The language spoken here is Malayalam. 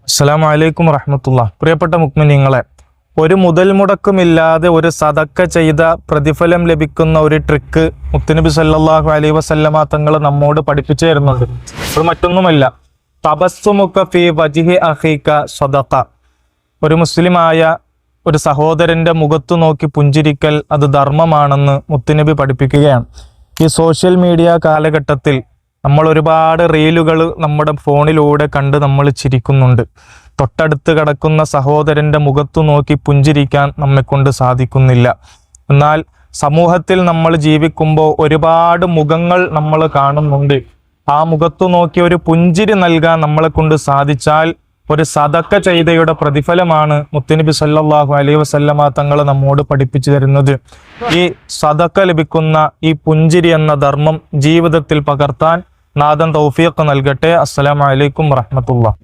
അസ്സലാമു അലൈക്കും വറഹ്മത്തുള്ളാഹി. പ്രിയപ്പെട്ട മുഅ്മിനീങ്ങളെ, ഒരു മുതൽ മുടക്കുമില്ലാതെ ഒരു സദക്ക ചെയ്ത പ്രതിഫലം ലഭിക്കുന്ന ഒരു ട്രിക്ക് മുത്തുനബി സല്ലല്ലാഹു അലൈഹി വസല്ലമ തങ്ങൾ നമ്മോട് പഠിപ്പിച്ചു തരുന്നുണ്ട്. അത് മറ്റൊന്നുമല്ല, തബസ്സുമുക ഫീ വജ്ഹി അഖീക സദഖ. ഒരു മുസ്ലിമായ ഒരു സഹോദരന്റെ മുഖത്തു നോക്കി പുഞ്ചിരിക്കൽ അത് ധർമ്മമാണെന്ന് മുത്തുനബി പഠിപ്പിക്കുകയാണ്. ഈ സോഷ്യൽ മീഡിയ കാലഘട്ടത്തിൽ നമ്മൾ ഒരുപാട് റീലുകൾ നമ്മുടെ ഫോണിലൂടെ കണ്ട് നമ്മൾ ചിരിക്കുന്നുണ്ട്. തൊട്ടടുത്ത് കിടക്കുന്ന സഹോദരന്റെ മുഖത്തു നോക്കി പുഞ്ചിരിക്കാൻ നമ്മെക്കൊണ്ട് സാധിക്കുന്നില്ല. എന്നാൽ സമൂഹത്തിൽ നമ്മൾ ജീവിക്കുമ്പോൾ ഒരുപാട് മുഖങ്ങൾ നമ്മൾ കാണുന്നുണ്ട്. ആ മുഖത്തു നോക്കി ഒരു പുഞ്ചിരി നൽകാൻ നമ്മളെ കൊണ്ട് സാധിച്ചാൽ ഒരു സദക്ക ചെയ്തയുടെ പ്രതിഫലമാണ് മുത്തുനബി സല്ലല്ലാഹു അലൈഹി വസല്ലമ തങ്ങൾ നമ്മോട് പഠിപ്പിച്ചു തരുന്നത്. ഈ സദക്ക ലഭിക്കുന്ന ഈ പുഞ്ചിരി എന്ന ധർമ്മം ജീവിതത്തിൽ പകർത്താൻ നാഥൻ തൗഫീഖ് നൽകട്ടെ. അസ്സലാമു അലൈക്കും വറഹ്മത്തുള്ളാഹി.